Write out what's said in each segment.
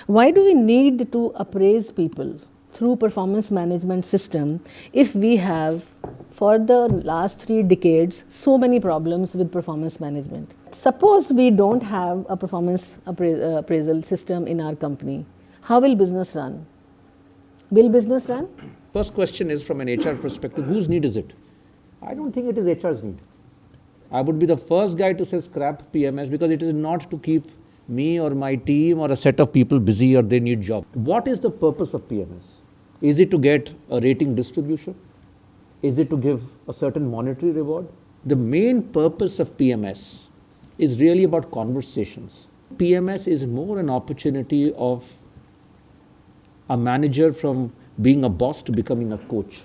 Why do we need to appraise people through performance management system if we have for the last 3 decades so many problems with performance management? Suppose we don't have a performance appraisal system in our company, how will business run? Will business run? First question is, from an HR perspective, whose need is it? I don't think it is HR's need. I would be the first guy to say scrap PMS, because it is not to keep me or my team or a set of people busy or they need job. What is the purpose of PMS? Is it to get a rating distribution? Is it to give a certain monetary reward? The main purpose of PMS is really about conversations. PMS is more an opportunity of a manager from being a boss to becoming a coach,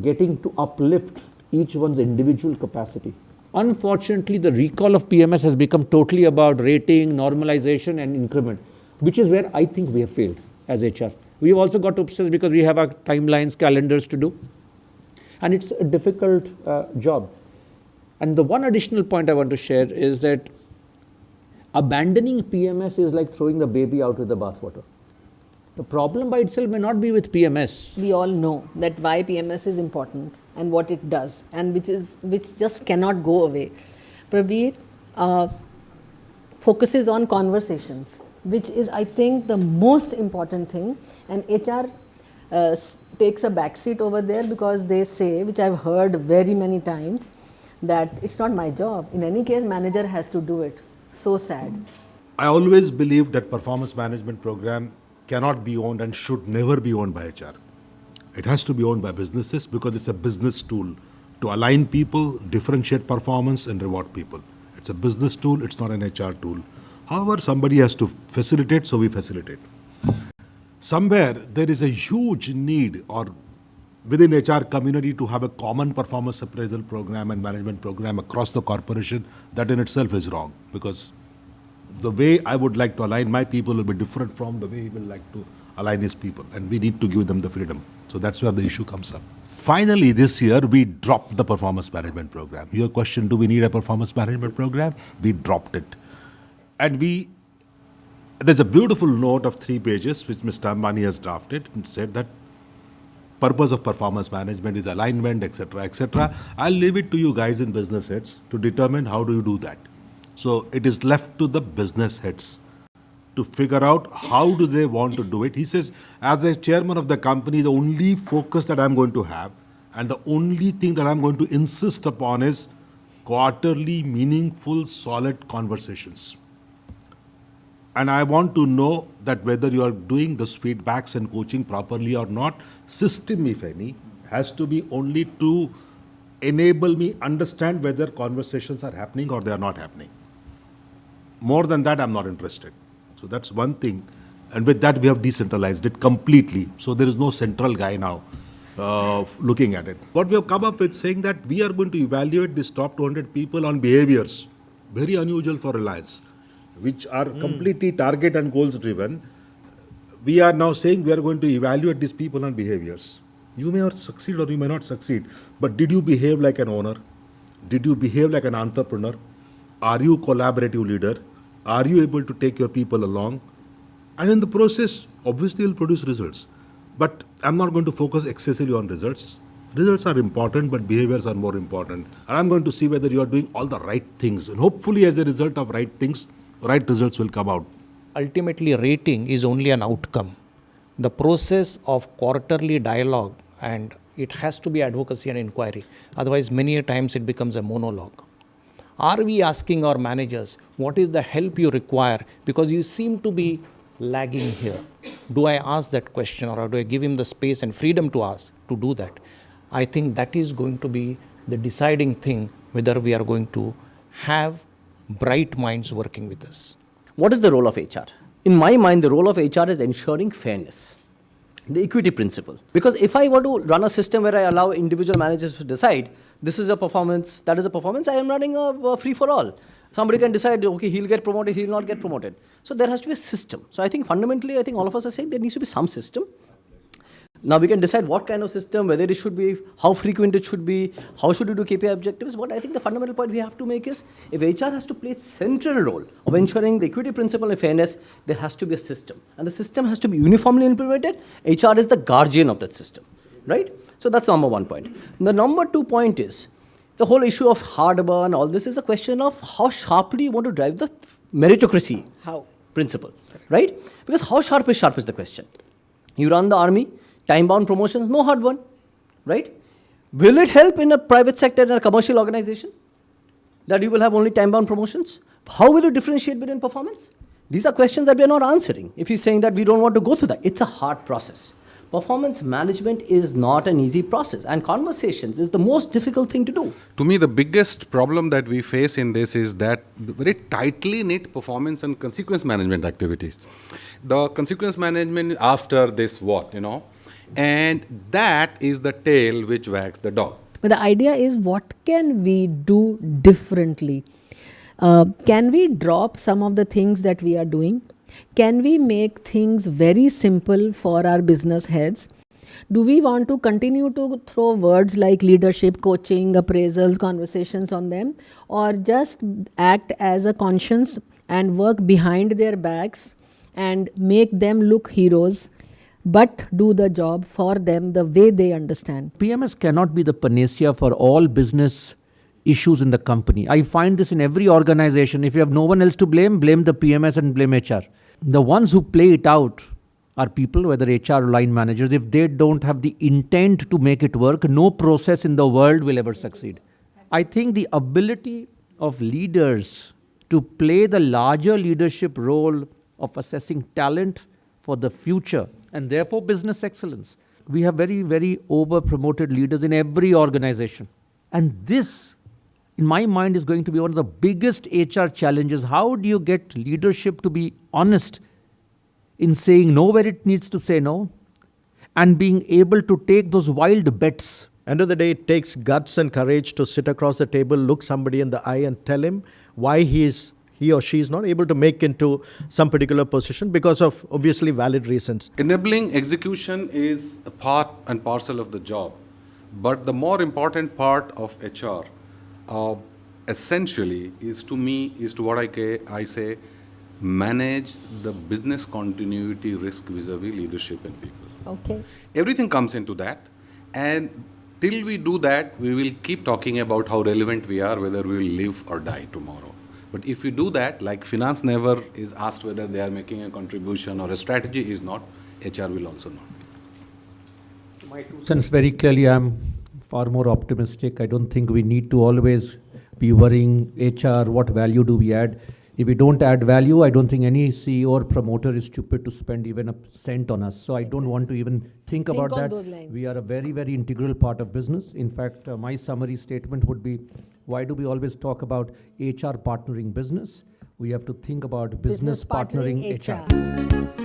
getting to uplift each one's individual capacity. Unfortunately, the recall of PMS has become totally about rating, normalization and increment, which is where I think we have failed as HR. We've also got obsessed because we have our timelines, calendars to do, and it's a difficult job. And the one additional point I want to share is that abandoning PMS is like throwing the baby out with the bathwater. The problem by itself may not be with PMS. We all know that why PMS is important and what it does, and which just cannot go away. Prabir focuses on conversations, which is, I think, the most important thing, and HR takes a backseat over there because they say, which I've heard very many times, that it's not my job. In any case, manager has to do it. So sad. I always believed that performance management program cannot be owned and should never be owned by HR. It has to be owned by businesses because it's a business tool to align people, differentiate performance and reward people. It's a business tool, it's not an HR tool. However, somebody has to facilitate, so we facilitate. Somewhere there is a huge need or within HR community to have a common performance appraisal program and management program across the corporation. That in itself is wrong, because the way I would like to align my people will be different from the way he will like to align his people, and we need to give them the freedom. So that's where the issue comes up. Finally, this year, we dropped the performance management program. Your question, do we need a performance management program? We dropped it. And there's a beautiful note of 3 pages, which Mr. Ambani has drafted and said that purpose of performance management is alignment, etc., etc. I'll leave it to you guys in business heads to determine how do you do that. So it is left to the business heads to figure out how do they want to do it. He says, as a chairman of the company, the only focus that I'm going to have and the only thing that I'm going to insist upon is quarterly, meaningful, solid conversations. And I want to know that whether you are doing those feedbacks and coaching properly or not. System, if any, has to be only to enable me understand whether conversations are happening or they are not happening. More than that, I'm not interested. So that's one thing. And with that, we have decentralized it completely. So there is no central guy now looking at it. What we have come up with saying that we are going to evaluate these top 200 people on behaviors, very unusual for Reliance, which are completely target and goals driven. We are now saying we are going to evaluate these people on behaviors. You may not succeed or you may not succeed, but did you behave like an owner? Did you behave like an entrepreneur? Are you a collaborative leader? Are you able to take your people along? And in the process, obviously you'll produce results. But I'm not going to focus excessively on results. Results are important, but behaviors are more important. And I'm going to see whether you are doing all the right things. And hopefully as a result of right things, right results will come out. Ultimately, rating is only an outcome. The process of quarterly dialogue, and it has to be advocacy and inquiry. Otherwise, many a times it becomes a monologue. Are we asking our managers, what is the help you require? Because you seem to be lagging here. Do I ask that question, or do I give him the space and freedom to ask, to do that? I think that is going to be the deciding thing, whether we are going to have bright minds working with us. What is the role of HR? In my mind, the role of HR is ensuring fairness, the equity principle. Because if I want to run a system where I allow individual managers to decide, this is a performance, that is a performance, I am running a free-for-all. Somebody can decide, okay, he'll get promoted, he'll not get promoted. So there has to be a system. So I think fundamentally, all of us are saying there needs to be some system. Now we can decide what kind of system, whether it should be, how frequent it should be, how should we do KPI objectives. What I think the fundamental point we have to make is, if HR has to play a central role of ensuring the equity principle and fairness, there has to be a system. And the system has to be uniformly implemented. HR is the guardian of that system, right? So that's number one point. The number 2 point is, the whole issue of hard burn, all this is a question of how sharply you want to drive the meritocracy principle, right? Because how sharp is the question. You run the army, time-bound promotions, no hard burn, right? Will it help in a private sector and a commercial organization that you will have only time-bound promotions? How will you differentiate between performance? These are questions that we are not answering. If you're saying that we don't want to go through that, it's a hard process. Performance management is not an easy process, and conversations is the most difficult thing to do. To me, the biggest problem that we face in this is that the very tightly knit performance and consequence management activities. The consequence management after this and that is the tail which wags the dog. But the idea is, what can we do differently? Can we drop some of the things that we are doing? Can we make things very simple for our business heads? Do we want to continue to throw words like leadership, coaching, appraisals, conversations on them, or just act as a conscience and work behind their backs and make them look heroes, but do the job for them the way they understand? PMS cannot be the panacea for all business issues in the company. I find this in every organization. If you have no one else to blame the PMS and blame HR. The ones who play it out are people, whether HR or line managers. If they don't have the intent to make it work, no process in the world will ever succeed. I think the ability of leaders to play the larger leadership role of assessing talent for the future and therefore business excellence. We have very, very over-promoted leaders in every organization. And this, in my mind, is going to be one of the biggest HR challenges. How do you get leadership to be honest in saying no where it needs to say no, and being able to take those wild bets? End of the day, it takes guts and courage to sit across the table, look somebody in the eye and tell him why he or she is not able to make into some particular position because of obviously valid reasons. Enabling execution is a part and parcel of the job, but the more important part of HR essentially is to what I say, manage the business continuity risk vis-a-vis leadership and people. Okay. Everything comes into that, and till we do that, we will keep talking about how relevant we are, whether we will live or die tomorrow. But if we do that, like finance never is asked whether they are making a contribution or a strategy is not, HR will also not. Since very clearly I'm far more optimistic. I don't think we need to always be worrying HR, what value do we add? If we don't add value, I don't think any CEO or promoter is stupid to spend even a cent on us. So I don't want to even think about on that. those lines. We are a very, very integral part of business. In fact, my summary statement would be, why do we always talk about HR partnering business? We have to think about business partnering HR.